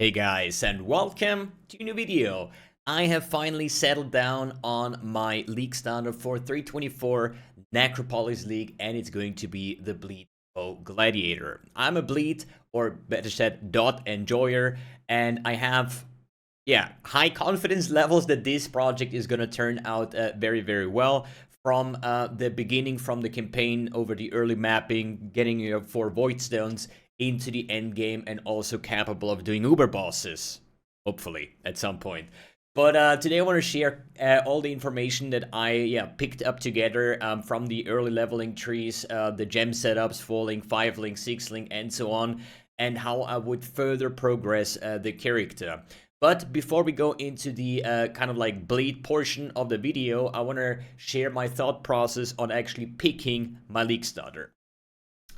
Hey guys, and welcome to a new video. I have finally settled down on my league standard for 324 Necropolis League, and it's going to be the Bleed Bow Gladiator. I'm a Bleed, or better said, dot enjoyer, and I have high confidence levels that this project is going to turn out very, very well. From the beginning, from the campaign over the early mapping, getting 4 void stones into the end game, and also capable of doing uber bosses, hopefully at some point. But today I want to share all the information that I picked up together from the early leveling trees, the gem setups, 4-link, 5-link, 6-link, and so on, and how I would further progress the character. But before we go into the kind of like bleed portion of the video, I want to share my thought process on actually picking my league starter.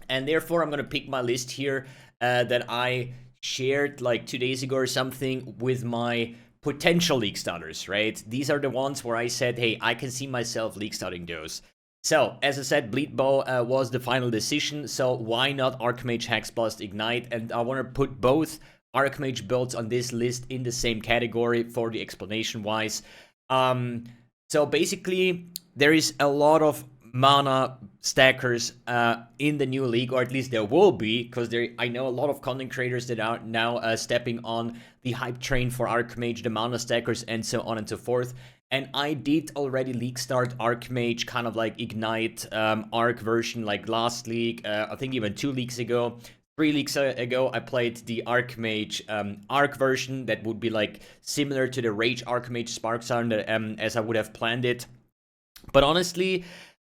And therefore, I'm going to pick my list here that I shared like 2 days ago or something with my potential league starters, right? These are the ones where I said, hey, I can see myself league starting those. So, as I said, Bleed Bow was the final decision, so why not Archmage Hex plus Ignite? And I want to put both Archmage builds on this list in the same category for the explanation-wise. So basically, there is a lot of mana stackers in the new league, or at least there will be, because I know a lot of content creators that are now stepping on the hype train for Archmage, the mana stackers, and so on and so forth. And I did already league start Archmage, kind of like Ignite Arc version, like last league, I think even 2 leagues ago. 3 leagues ago, I played the Archmage Arc version that would be like similar to the Rage Archmage Spark Sound as I would have planned it. But honestly,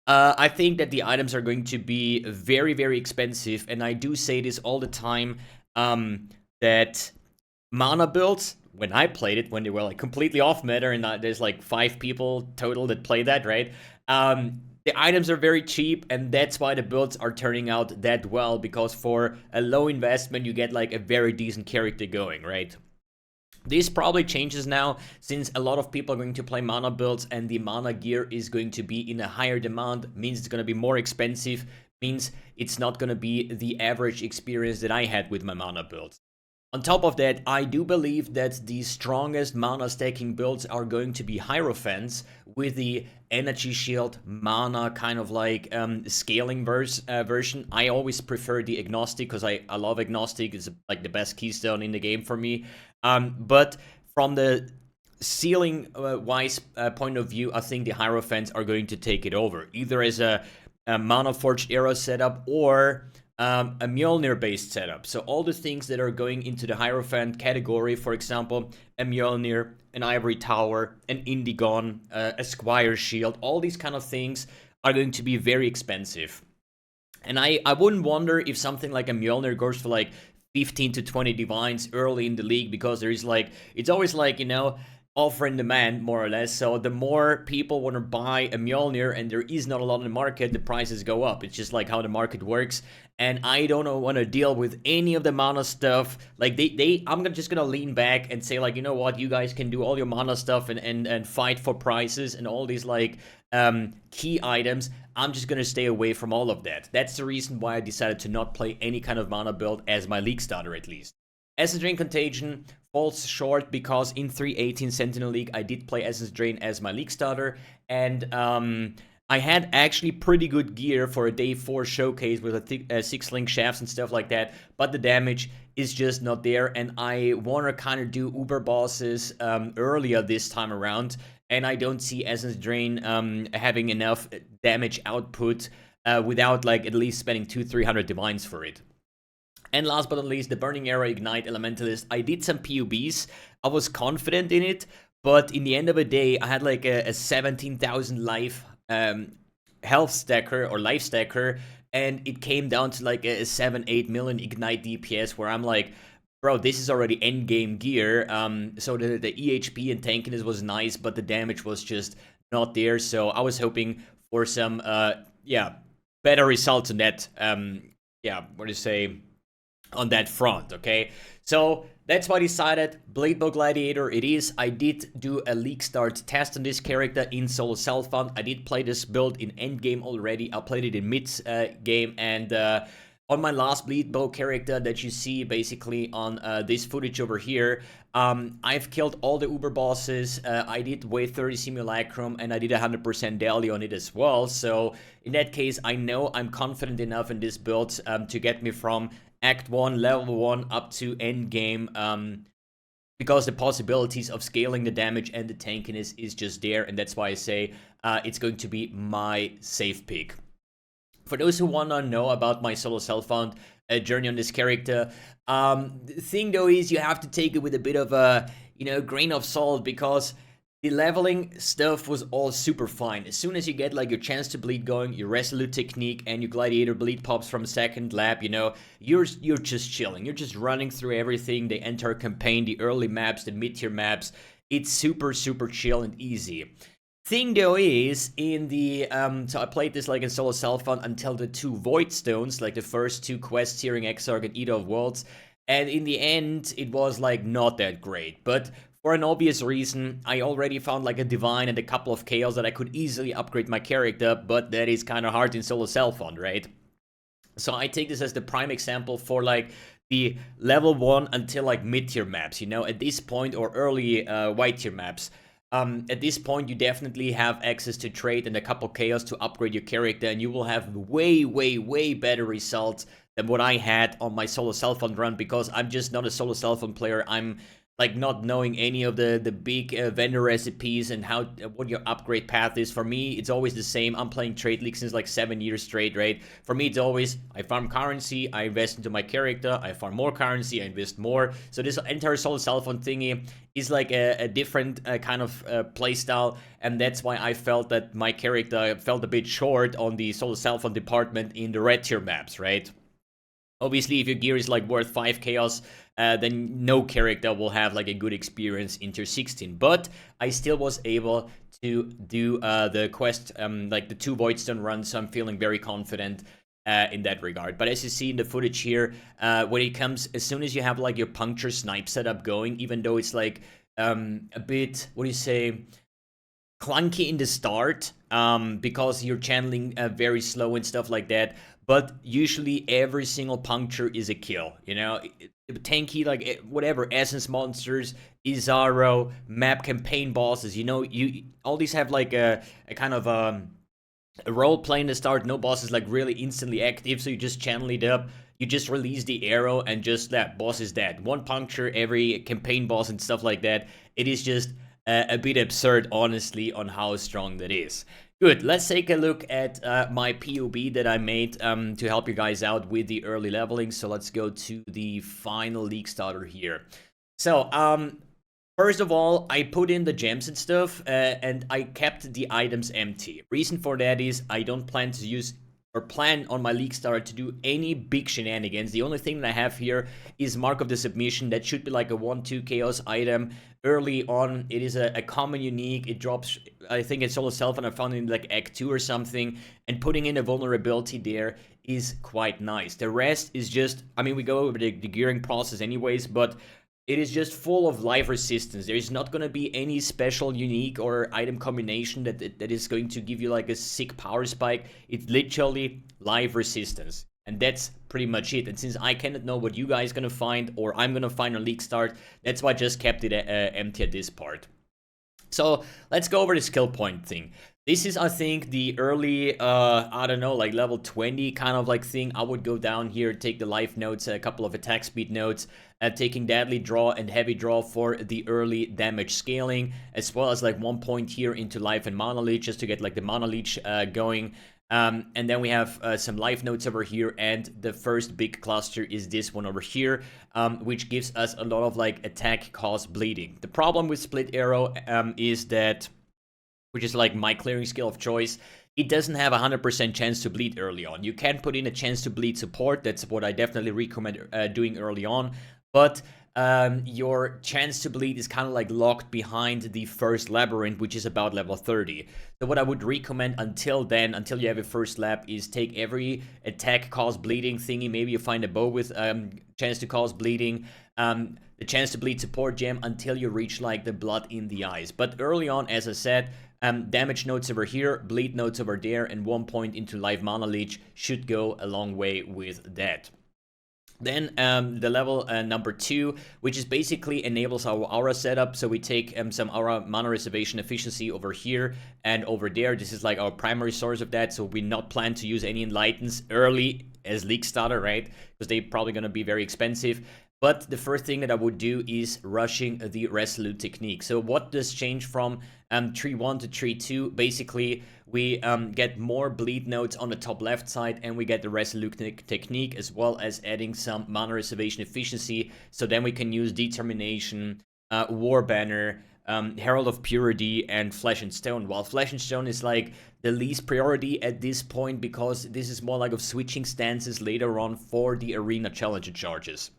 I think that the items are going to be very, very expensive, and I do say this all the time, that mana builds, when I played it, when they were like completely off meta, and there's like 5 people total that play that, right? The items are very cheap, and that's why the builds are turning out that well, because for a low investment, you get like a very decent character going, right? This probably changes now, since a lot of people are going to play mana builds, and the mana gear is going to be in a higher demand, means it's going to be more expensive, means it's not going to be the average experience that I had with my mana builds. On top of that, I do believe that the strongest mana stacking builds are going to be Hierophants with the energy shield mana kind of like scaling version. I always prefer the agnostic because I love agnostic. It's like the best keystone in the game for me. But from the ceiling wise point of view, I think the Hierophants are going to take it over, either as a mana forged arrow setup or a Mjolnir based setup. So all the things that are going into the Hierophant category, for example, a Mjolnir, an Ivory Tower, an Indigon, a Squire Shield, all these kind of things are going to be very expensive. And I wouldn't wonder if something like a Mjolnir goes for like 15 to 20 divines early in the league, because there is like, it's always like, offer and demand, more or less. So the more people want to buy a Mjolnir and there is not a lot in the market, the prices go up. It's just like how the market works. And I don't want to deal with any of the mana stuff. Like I'm just gonna lean back and say, like, you know what, you guys can do all your mana stuff and fight for prices and all these like key items. I'm just gonna stay away from all of that. That's the reason why I decided to not play any kind of mana build as my league starter, at least. Essence Drain Contagion falls short, because in 318 Sentinel League I did play Essence Drain as my league starter, and I had actually pretty good gear for a day 4 showcase with a 6-link shafts and stuff like that, but the damage is just not there, and I want to kind of do uber bosses earlier this time around, and I don't see Essence Drain having enough damage output without like at least spending 200-300 divines for it. And last but not least, the Burning Arrow Ignite Elementalist. I did some PoBs. I was confident in it, but in the end of the day, I had like a 17,000 life health stacker or life stacker, and it came down to like a 7-8 million Ignite DPS, where I'm like, bro, this is already endgame gear. So the EHP and tankiness was nice, but the damage was just not there. So I was hoping for some, better results on that. What do you say? On that front, okay? So that's why I decided Bow Gladiator it is. I did do a league start test on this character in solo self-found. I did play this build in endgame already. I played it in mid game, and on my last bleed bow character that you see basically on this footage over here, I've killed all the uber bosses. I did wave 30 simulacrum, and I did 100% daily on it as well. So in that case, I know I'm confident enough in this build to get me from Act 1, Level 1 up to Endgame, because the possibilities of scaling the damage and the tankiness is just there, and that's why I say it's going to be my safe pick. For those who want to know about my solo self-found journey on this character, the thing though is you have to take it with a bit of a, grain of salt, because the leveling stuff was all super fine. As soon as you get like your chance to bleed going, your resolute technique, and your gladiator bleed pops from second lap, you're just chilling. You're just running through everything, the entire campaign, the early maps, the mid-tier maps. It's super, super chill and easy. Thing though is, in the so I played this like in solo self-found until the 2 void stones, like the first 2 quests here in Exile and Eater of Worlds, and in the end it was like not that great. But for an obvious reason, I already found like a divine and a couple of chaos that I could easily upgrade my character, but that is kind of hard in solo self-found, right? So I take this as the prime example for like the level 1 until like mid-tier maps, at this point, or early white tier maps. At this point, you definitely have access to trade and a couple chaos to upgrade your character, and you will have way, way, way better results than what I had on my solo self-found run, because I'm just not a solo self-found player. I'm like not knowing any of the big vendor recipes and what your upgrade path is. For me, it's always the same. I'm playing Trade League since like 7 years straight, right? For me, it's always I farm currency, I invest into my character, I farm more currency, I invest more. So this entire solo self-found thingy is like a different kind of playstyle, and that's why I felt that my character felt a bit short on the solo self-found department in the red tier maps, right? Obviously, if your gear is like worth 5 chaos, then no character will have like a good experience in tier 16. But I still was able to do the quest, like the 2 Voidstone runs, so I'm feeling very confident in that regard. But as you see in the footage here, when it comes, as soon as you have like your puncture snipe setup going, even though it's like a bit, clunky in the start, because you're channeling very slow and stuff like that, but usually every single puncture is a kill, tanky, like whatever, essence monsters, Izaro, map campaign bosses, all these have like a kind of a role play in the start. No boss is like really instantly active, so you just channel it up, you just release the arrow, and just that boss is dead. 1 puncture every campaign boss and stuff like that. It is just a bit absurd, honestly, on how strong that is. Good, let's take a look at my PoB that I made to help you guys out with the early leveling. So let's go to the final league starter here. So, first of all, I put in the gems and stuff, and I kept the items empty. Reason for that is I don't plan to use or plan on my league starter to do any big shenanigans. The only thing that I have here is Mark of the Submission. That should be like a 1-2 chaos item early on. It is a common unique. It drops, I think it's solo self, and I found it in like Act 2 or something, and putting in a vulnerability there is quite nice. The rest is just, I mean, we go over the gearing process anyways, but it is just full of life resistance. There is not going to be any special unique or item combination that is going to give you like a sick power spike. It's literally life resistance, and that's pretty much it. And since I cannot know what you guys gonna find or I'm gonna find on league start, that's why I just kept it empty at this part. So let's go over the skill point thing. This is, I think, the early, I don't know, like level 20 kind of like thing. I would go down here, take the life notes, a couple of attack speed notes, taking deadly draw and heavy draw for the early damage scaling, as well as like 1 point here into life and mana leech just to get like the mana leech going. And then we have some life notes over here, and the first big cluster is this one over here, which gives us a lot of like attack cost bleeding. The problem with split arrow is that, which is like my clearing skill of choice, it doesn't have a 100% chance to bleed early on. You can put in a chance to bleed support. That's what I definitely recommend doing early on. But your chance to bleed is kind of like locked behind the first labyrinth, which is about level 30. So what I would recommend until then, until you have a first lab, is take every attack cause bleeding thingy. Maybe you find a bow with chance to cause bleeding, the chance to bleed support gem, until you reach like the blood in the eyes. But early on, as I said, Damage nodes over here, bleed nodes over there, and 1 point into life mana leech should go a long way with that. Then the level number 2, which is basically enables our aura setup. So we take some aura mana reservation efficiency over here and over there. This is like our primary source of that. So we not plan to use any enlightens early as league starter, right? Because they're probably going to be very expensive. But the first thing that I would do is rushing the Resolute technique. So what does change from tree 1 to tree 2? Basically, we get more bleed nodes on the top left side, and we get the Resolute technique, as well as adding some mana reservation efficiency. So then we can use Determination, War Banner, Herald of Purity, and Flesh and Stone. While Flesh and Stone is like the least priority at this point, because this is more like of switching stances later on for the Arena Challenger charges.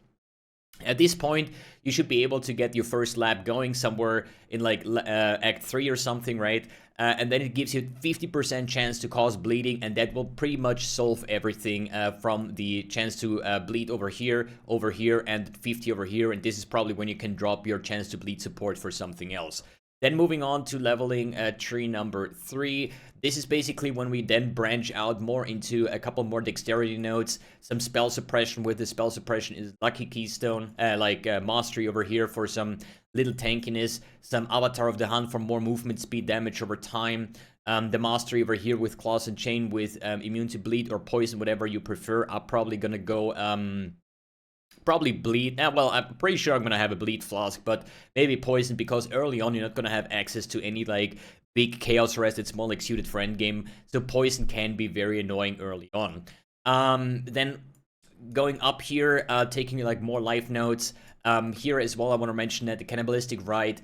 At this point, you should be able to get your first lap going somewhere in like Act 3 or something, right? And then it gives you 50% chance to cause bleeding, and that will pretty much solve everything from the chance to bleed over here, and 50 over here, and this is probably when you can drop your chance to bleed support for something else. Then moving on to leveling tree number 3. This is basically when we then branch out more into a couple more dexterity nodes, some spell suppression. With the spell suppression is Lucky Keystone, Mastery over here for some little tankiness, some Avatar of the Hunt for more movement speed damage over time, the Mastery over here with Claws and Chain with immune to bleed or poison, whatever you prefer. I'm probably gonna go probably bleed. Well, I'm pretty sure I'm gonna have a bleed flask, but maybe poison, because early on you're not gonna have access to any like big chaos rest. It's more like suited for endgame, so poison can be very annoying early on. Then going up here, taking like more life nodes. Here as well, I want to mention that the cannibalistic rite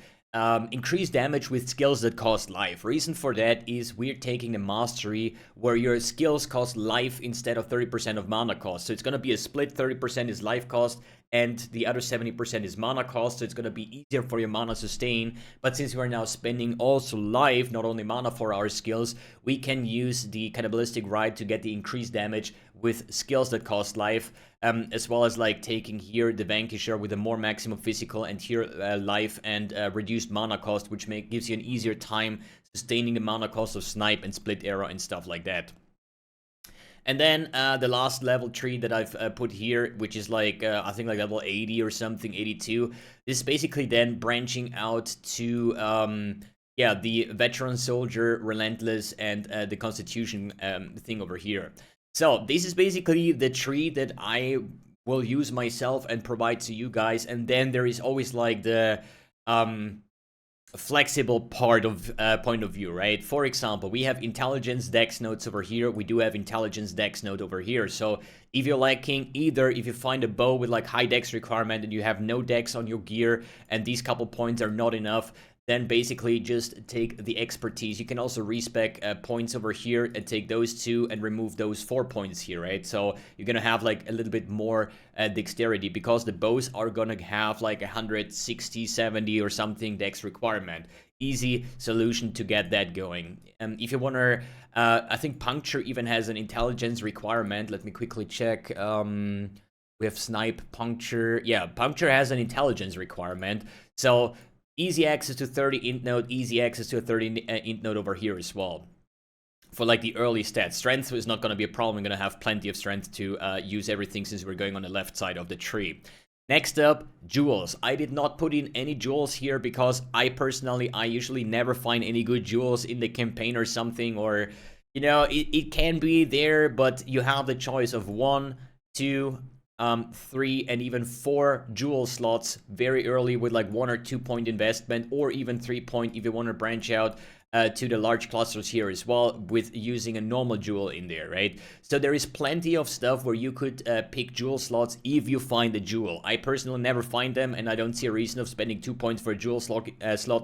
increase damage with skills that cost life. Reason for that is we're taking the mastery where your skills cost life instead of 30% of mana cost. So it's going to be a split, 30% is life cost and the other 70% is mana cost. So it's going to be easier for your mana sustain. But since we're now spending also life, not only mana for our skills, we can use the cannibalistic rite to get the increased damage with skills that cost life, as well as like taking here the Vanquisher with a more maximum physical and here life and reduced mana cost, which gives you an easier time sustaining the mana cost of Snipe and Split Arrow and stuff like that. And then the last level tree that I've put here, which is like, I think like level 80 or something, 82. This is basically then branching out to, yeah, the Veteran Soldier, Relentless, and the Constitution thing over here. So this is basically the tree that I will use myself and provide to you guys. And then there is always like the flexible part of point of view, right? For example, we have intelligence dex nodes over here. We do have intelligence dex node over here. So if you're lacking either, if you find a bow with like high dex requirement and you have no dex on your gear and these couple points are not enough, then basically just take the expertise. You can also respec points over here and take those 2 and remove those 4 points here, right? So you're gonna have like a little bit more dexterity, because the bows are gonna have like 160, 70 or something dex requirement. Easy solution to get that going. If you wanna, I think Puncture even has an intelligence requirement. Let me quickly check. We have Snipe, Puncture. Yeah, Puncture has an intelligence requirement. So easy access to 30 int node, easy access to a 30 int node over here as well. For like the early stats. Strength is not going to be a problem. We're going to have plenty of strength to use everything since we're going on the left side of the tree. Next up, jewels. I did not put in any jewels here because I usually never find any good jewels in the campaign or something. Or, you know, it can be there, but you have the choice of 1, 2, 3 and even 4 jewel slots very early with like 1 or 2 point investment, or even 3 point if you want to branch out to the large clusters here as well with using a normal jewel in there, right? So there is plenty of stuff where you could pick jewel slots if you find a jewel. I personally never find them, and I don't see a reason of spending 2 points for a jewel slot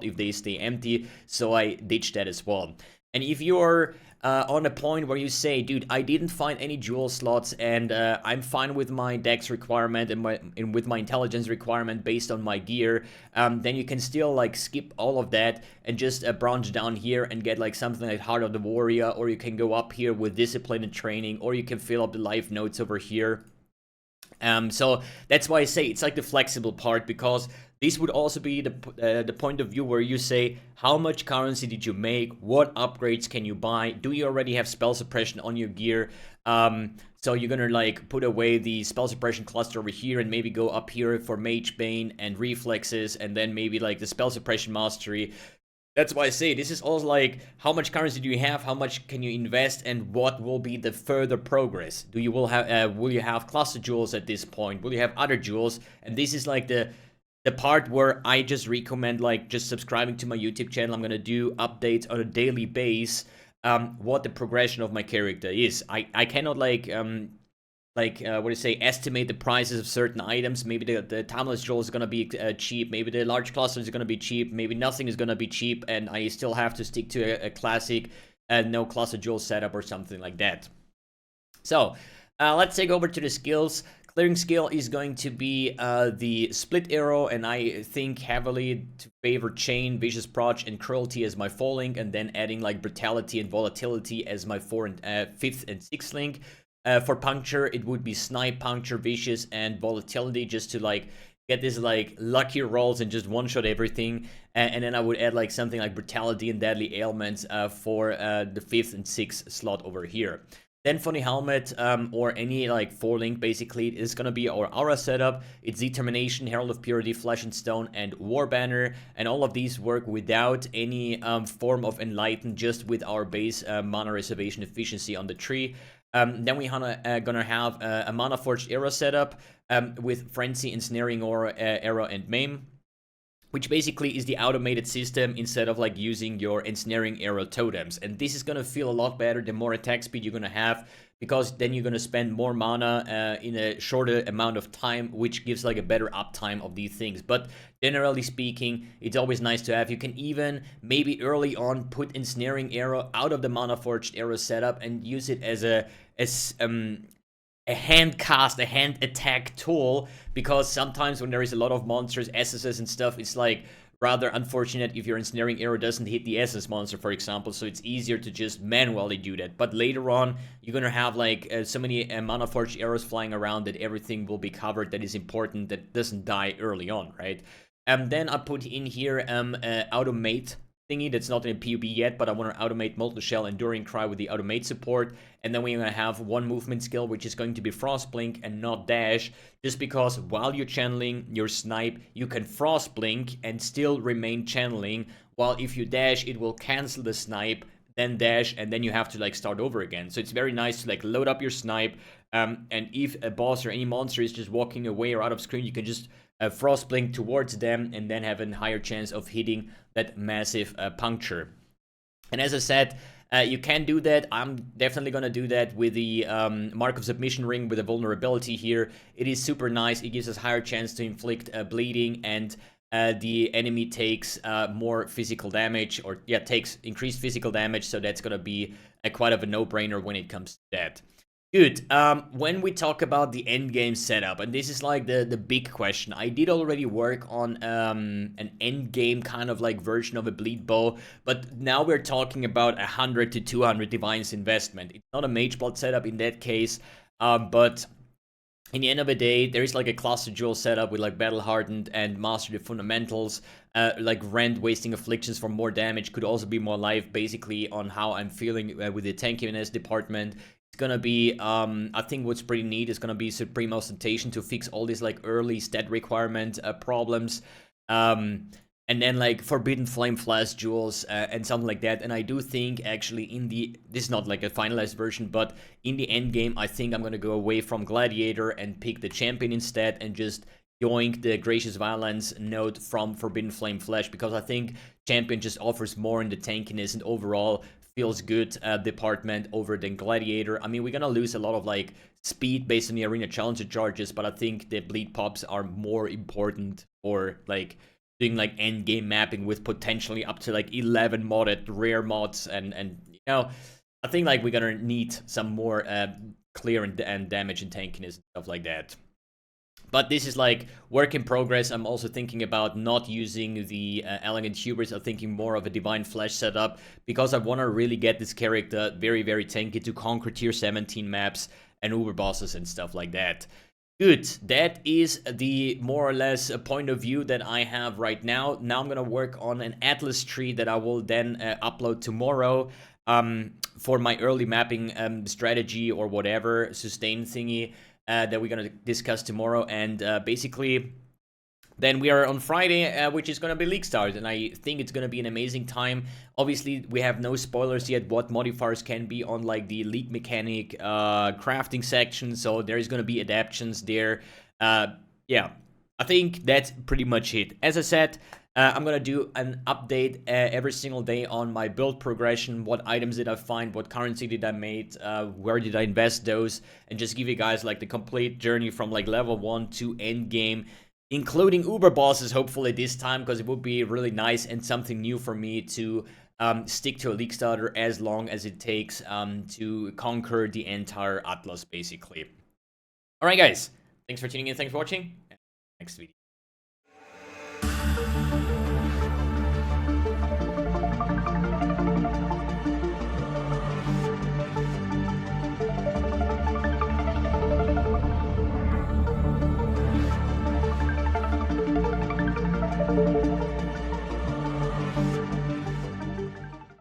if they stay empty, so I ditch that as well. And if you're on a point where you say, dude, I didn't find any jewel slots and I'm fine with my dex requirement and with my intelligence requirement based on my gear, then you can still like skip all of that and just branch down here and get like something like Heart of the Warrior, or you can go up here with Discipline and Training, or you can fill up the life notes over here. So that's why I say it's like the flexible part, because This would also be the point of view where you say, how much currency did you make? What upgrades can you buy? Do you already have spell suppression on your gear? So you're gonna like put away the spell suppression cluster over here and maybe go up here for Mage Bane and Reflexes, and then maybe like the spell suppression mastery. That's why I say this is also like, how much currency do you have? How much can you invest? And what will be the further progress? Will you have cluster jewels at this point? Will you have other jewels? And this is like the part where I just recommend like just subscribing to my YouTube channel. I'm gonna do updates on a daily base. What the progression of my character is. I cannot like what do you say, estimate the prices of certain items. Maybe the timeless jewel is gonna be cheap. Maybe the large cluster is gonna be cheap. Maybe nothing is gonna be cheap, and I still have to stick to a classic no cluster jewel setup or something like that. So let's take over to the skills. Clearing skill is going to be the split arrow, and I think heavily to favor chain, vicious proj, and cruelty as my 4 link, and then adding like brutality and volatility as my 4th and 5th and 6th link. For puncture, it would be snipe, puncture, vicious, and volatility, just to like get this like lucky rolls and just one-shot everything. And then I would add like something like brutality and deadly ailments for the 5th and 6th slot over here. Then for the helmet, or any like 4 link, basically, is gonna be our aura setup. It's Determination, Herald of Purity, Flesh and Stone, and War Banner, and all of these work without any form of Enlighten, just with our base mana reservation efficiency on the tree. Then we gonna have a Mana Forged Arrow setup with Frenzy, Ensnaring Aura, Arrow, and Maim, which basically is the automated system instead of like using your Ensnaring Arrow totems. And this is gonna feel a lot better the more attack speed you're gonna have, because then you're gonna spend more mana in a shorter amount of time, which gives like a better uptime of these things. But generally speaking, it's always nice to have. You can even maybe early on put Ensnaring Arrow out of the Mana Forged Arrow setup and use it as a hand cast, a hand attack tool, because sometimes when there is a lot of monsters, SSs and stuff, it's like rather unfortunate if your Ensnaring Arrow doesn't hit the SS monster, for example, so it's easier to just manually do that. But later on, you're gonna have like so many Mana Forged Arrows flying around that everything will be covered that is important, that doesn't die early on, right? Then I put in here automate thingy that's not in a PoB yet, but I want to automate Molten Shell, Enduring Cry with the automate support. And then we're going to have one movement skill, which is going to be Frost Blink and not Dash, just because while you're channeling your snipe, you can Frost Blink and still remain channeling, while if you dash, it will cancel the snipe, then dash, and then you have to like start over again. So it's very nice to like load up your snipe, and if a boss or any monster is just walking away or out of screen, you can just Frost Blink towards them and then have a higher chance of hitting that massive puncture. And as I said, you can do that. I'm definitely gonna do that with the Mark of Submission ring with a vulnerability here. It is super nice. It gives us higher chance to inflict bleeding, and the enemy takes more physical damage, or yeah, takes increased physical damage. So that's gonna be quite of a no-brainer when it comes to that. Good. When we talk about the endgame setup, and this is like the big question, I did already work on an endgame kind of like version of a bleed bow, but now we're talking about 100 to 200 divines investment. It's not a mage blood setup in that case, but in the end of the day, there is like a cluster jewel setup with like battle hardened and master the fundamentals, like rend, wasting afflictions for more damage, could also be more life, basically on how I'm feeling with the tankiness department. It's gonna be, I think what's pretty neat is gonna be Supreme Ostentation to fix all these like early stat requirement problems. And then like Forbidden Flame Flash jewels and something like that. And I do think actually this is not like a finalized version, but in the end game, I think I'm gonna go away from Gladiator and pick the Champion instead, and just yoink the Gracious Violence node from Forbidden Flame Flash, because I think Champion just offers more in the tankiness and overall feels good department over than Gladiator. I mean, we're gonna lose a lot of like speed based on the arena challenger charges, but I think the bleed pops are more important for like doing like end game mapping with potentially up to like 11 modded rare mods, and you know, I think like we're gonna need some more clear and damage and tankiness and stuff like that. But this is like work in progress. I'm also thinking about not using the Elegant Hubris. I'm thinking more of a Divine Flesh setup, because I want to really get this character very, very tanky to conquer tier 17 maps and uber bosses and stuff like that. Good. That is the more or less a point of view that I have right now. Now I'm gonna work on an atlas tree that I will then upload tomorrow for my early mapping strategy or whatever sustain thingy that we're gonna discuss tomorrow. And basically, then we are on Friday, which is going to be League Start, and I think it's going to be an amazing time. Obviously, we have no spoilers yet what modifiers can be on like the League mechanic crafting section, so there is going to be adaptations there. Yeah, I think that's pretty much it. As I said, I'm going to do an update every single day on my build progression, what items did I find, what currency did I make, where did I invest those, and just give you guys like the complete journey from like level 1 to endgame, including Uber bosses, hopefully this time, because it would be really nice and something new for me to stick to a League starter as long as it takes to conquer the entire Atlas, basically. Alright, guys. Thanks for tuning in. Thanks for watching. Next video.